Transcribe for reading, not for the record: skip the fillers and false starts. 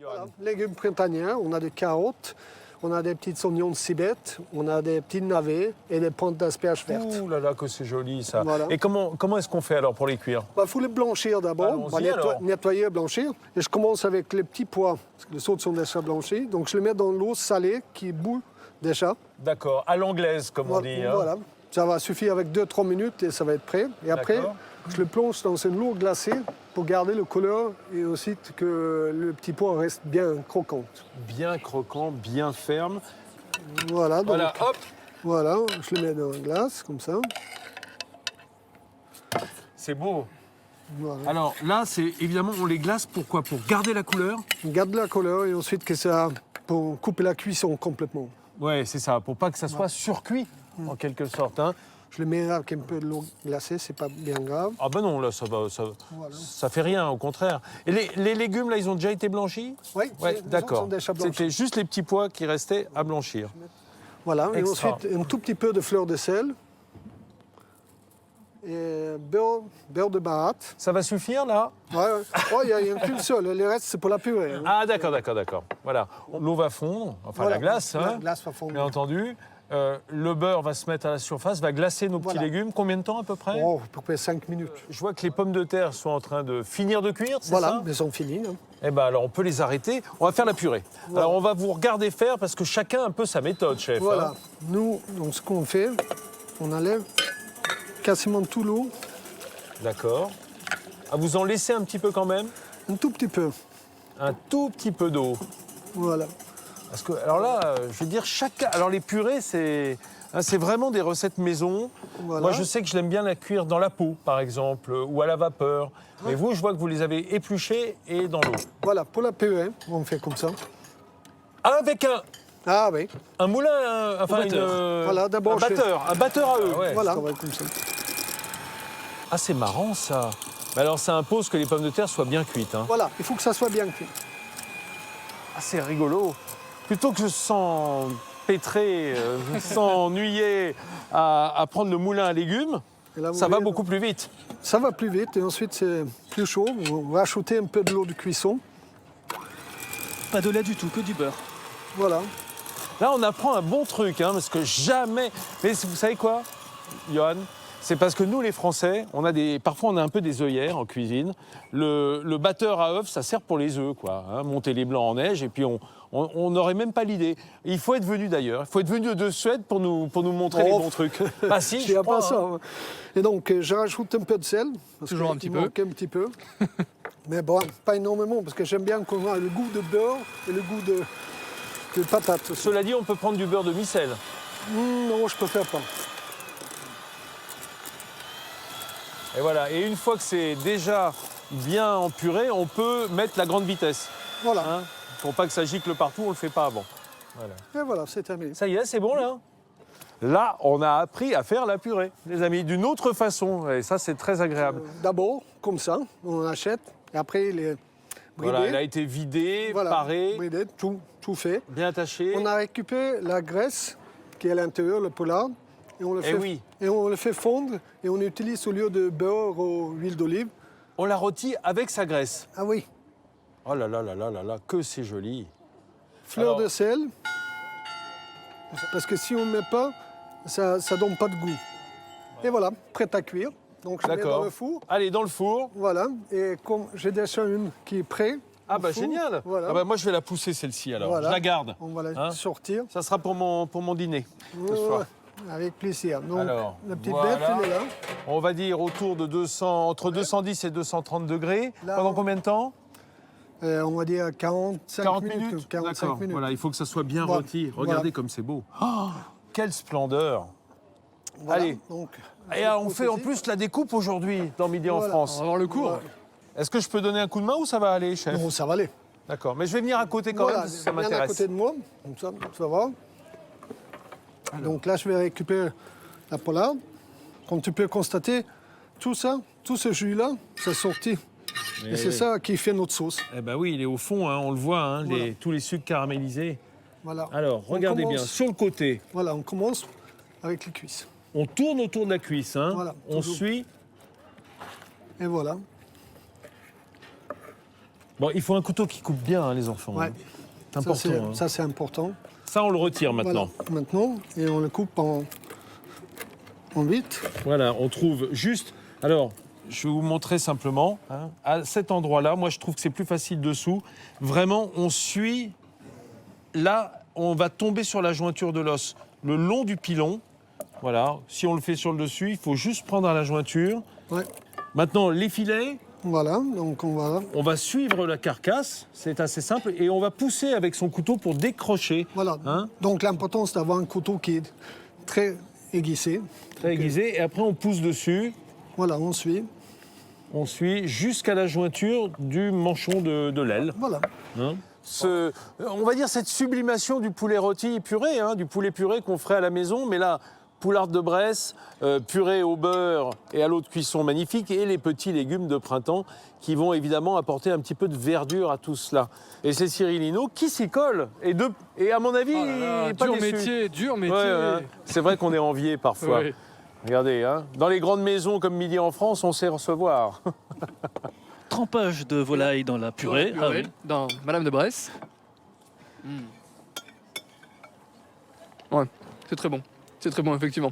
Voilà, légumes printaniers, on a des carottes, on a des petits oignons de ciboulette, on a des petits navets et des plantes d'asperges vertes. Ouh là là, que c'est joli ça. Voilà. Et comment est-ce qu'on fait alors pour les cuire? Il faut les blanchir d'abord, Allons-y, alors. nettoyer, blanchir. Et je commence avec les petits pois, parce que les autres sont déjà blanchis. Donc je les mets dans l'eau salée qui bout déjà. D'accord, à l'anglaise comme on dit. Hein. Voilà, ça va suffire avec 2-3 minutes et ça va être prêt. Et après, D'accord. je le plonge dans une eau glacée pour garder le couleur et aussi que le petit pois reste bien croquant. Bien croquant, bien ferme. Voilà, donc, Voilà, hop. voilà, je le mets dans la glace, comme ça. C'est beau. Voilà. Alors là, c'est évidemment, on les glace, pourquoi? Pour garder la couleur? On garde la couleur et ensuite que ça, pour couper la cuisson complètement. Ouais, c'est ça, pour pas que ça soit surcuit, en quelque sorte. Hein. Je le mets avec un peu de l'eau glacée, c'est pas bien grave. Ah ben non, là, Voilà. ça fait rien, au contraire. Et les légumes, là, ils ont déjà été blanchis? Oui, Ouais, les autres d'accord. sont déjà blanchis. C'était juste les petits pois qui restaient à blanchir. Voilà, et Extra. ensuite un tout petit peu de fleur de sel. Et beurre de baratte. Ça va suffire, là? Ouais, ouais. Oh, il y a qu'une seule, le reste c'est pour la purée. Hein. Ah, d'accord, d'accord, d'accord. Voilà. L'eau va fondre, enfin Voilà. la glace, La hein, glace va fondre. bien entendu. Le beurre va se mettre à la surface, va glacer nos petits Voilà. légumes. Combien de temps à peu près? Oh, à peu près 5 minutes. Je vois que les pommes de terre sont en train de finir de cuire, c'est Voilà, ça? elles sont finies. Hein. Eh ben alors on peut les arrêter. On va faire la purée. Voilà. Alors on va vous regarder faire parce que chacun a un peu sa méthode, chef. Voilà, hein. nous, donc ce qu'on fait, on enlève quasiment tout l'eau, D'accord. Ah, vous en laissez un petit peu quand même? un tout petit peu. Un tout petit peu d'eau. Voilà. Parce que, alors là, je veux dire, chacun. Alors les purées, c'est vraiment des recettes maison. Voilà. Moi, je sais que je l'aime bien la cuire dans la peau, par exemple, ou à la vapeur. Mais vous, je vois que vous les avez épluchées et dans l'eau. Voilà, pour la purée, on fait comme ça. Avec Ah oui, un moulin, enfin batteur. Voilà, d'abord, un batteur à eux. Ah ouais. voilà, Ah, ça va être comme ça. c'est marrant ça. Mais alors, ça impose que les pommes de terre soient bien cuites. Hein. Voilà, il faut que ça soit bien cuit. Ah, c'est rigolo. Plutôt que s'empêtrer, s'ennuyer à prendre le moulin à légumes, Et là, vous ça va voyez, beaucoup plus vite. Ça va plus vite et ensuite c'est plus chaud. On va rajouter un peu de l'eau de cuisson. Pas de lait du tout, que du beurre. Voilà. Là, on apprend un bon truc, hein, parce que jamais... Mais vous savez quoi, Johan? C'est parce que nous, les Français, parfois on a un peu des œillères en cuisine. Le batteur à œufs, ça sert pour les œufs, quoi. Hein, monter les blancs en neige, et puis on n'aurait même pas l'idée. Il faut être venu d'ailleurs. Il faut être venu de Suède pour nous montrer les bons trucs. Ah si, Je je dirais crois, pas ça. hein. hein. Et donc, je rajoute un peu de sel. Parce Toujours qu'il un petit peu. manque un petit peu. Mais bon, pas énormément, parce que j'aime bien qu'on ait le goût de beurre et le goût de patate aussi. Cela dit, on peut prendre du beurre de micelle. Non, je préfère pas. Et voilà. Et une fois que c'est déjà bien empuré, on peut mettre la grande vitesse. Voilà. Hein, pour pas que ça gicle partout, on le fait pas avant. Voilà. Et voilà, c'est terminé. Ça y est, c'est bon là? Là, on a appris à faire la purée, les amis, d'une autre façon. Et ça, c'est très agréable. D'abord, comme ça, on achète. Et après, il est bridé. Voilà, elle a été vidée, Voilà, parée, bridé, tout fait. bien attachée. On a récupéré la graisse qui est à l'intérieur, le pollard. Et on le fait, oui. et on le fait fondre. Et on utilise au lieu de beurre ou huile d'olive. On la rôtit avec sa graisse. Ah oui, Oh là là là là là là, que c'est joli. fleur Alors- de sel. Parce que si on ne met pas, ça ne donne pas de goût. Et voilà, prête à cuire. Donc je mets dans D'accord. le four. Allez, dans le four. Voilà. Et comme j'ai déjà une qui est prête. Ah au bah four, génial. Voilà. Ah bah moi, je vais la pousser celle-ci alors. Voilà. Je la garde. On va la Hein sortir. Ça sera pour mon dîner ce soir. Ouais, avec plaisir. Donc, Alors, la petite voilà. bête, elle est là. On va dire autour de 200, entre 210 et 230 degrés. Là, Pendant on- combien de temps? On va dire 45 40 minutes. minutes. 45 D'accord. minutes. Voilà, il faut que ça soit bien Voilà. rôti. Voilà. Regardez comme c'est beau. Oh, quelle splendeur. Voilà. Allez. Donc, Et on fait en plus la découpe aujourd'hui dans Midi en Voilà. France. On va voir le cours. Voilà. Est-ce que je peux donner un coup de main ou ça va aller, chef? Bon, ça va aller. D'accord. Mais je vais venir à côté quand Voilà, même, parce que ça viens à m'intéresse. côté de moi, comme ça, tu vas voir. Donc là, je vais récupérer la pollard. Comme tu peux constater, tout ça, tout ce jus-là, c'est sorti. Et c'est ça qui fait notre sauce. Eh ben oui, il est au fond, hein, on le voit, hein, Voilà. tous les sucres caramélisés. Voilà. Alors, On regardez commence- bien, sur le côté, Voilà, on commence avec les cuisses. on tourne autour de la cuisse, hein, Voilà, on toujours. suit. Et voilà. Bon, il faut un couteau qui coupe bien, hein, les enfants. Ouais. Hein. C'est important. Hein. Ça, c'est important. Ça, on le retire maintenant. Voilà, maintenant, et on le coupe en 8. Voilà, on trouve juste... Alors, je vais vous montrer simplement. Hein, à cet endroit-là, moi, je trouve que c'est plus facile dessous. Vraiment, on suit... Là, on va tomber sur la jointure de l'os le long du pilon. Voilà, si on le fait sur le dessus, il faut juste prendre à la jointure. Ouais. Maintenant, les filets... Voilà, donc On va suivre la carcasse, c'est assez simple, et on va pousser avec son couteau pour décrocher. Voilà. Hein, Donc l'important, c'est d'avoir un couteau qui est très aiguisé. très aiguisé, et après on pousse dessus. Voilà, on suit. On suit jusqu'à la jointure du manchon de l'aile. Voilà. Hein. On va dire cette sublimation du poulet rôti puré, hein, du poulet puré qu'on ferait à la maison, mais là, poularde de Bresse, purée au beurre et à l'eau de cuisson magnifique, et les petits légumes de printemps qui vont évidemment apporter un petit peu de verdure à tout cela. Et c'est Cyril Hinault qui s'y colle, et à mon avis, Oh là là, il n'est pas dur déçu. métier, dur métier. Ouais. C'est vrai qu'on est envié parfois. Oui. Regardez, hein, dans les grandes maisons comme Midi en France, on sait recevoir. Trempage de volaille dans la purée. Ah oui. Dans Madame de Bresse. Ouais, c'est très bon. C'est très bon, effectivement.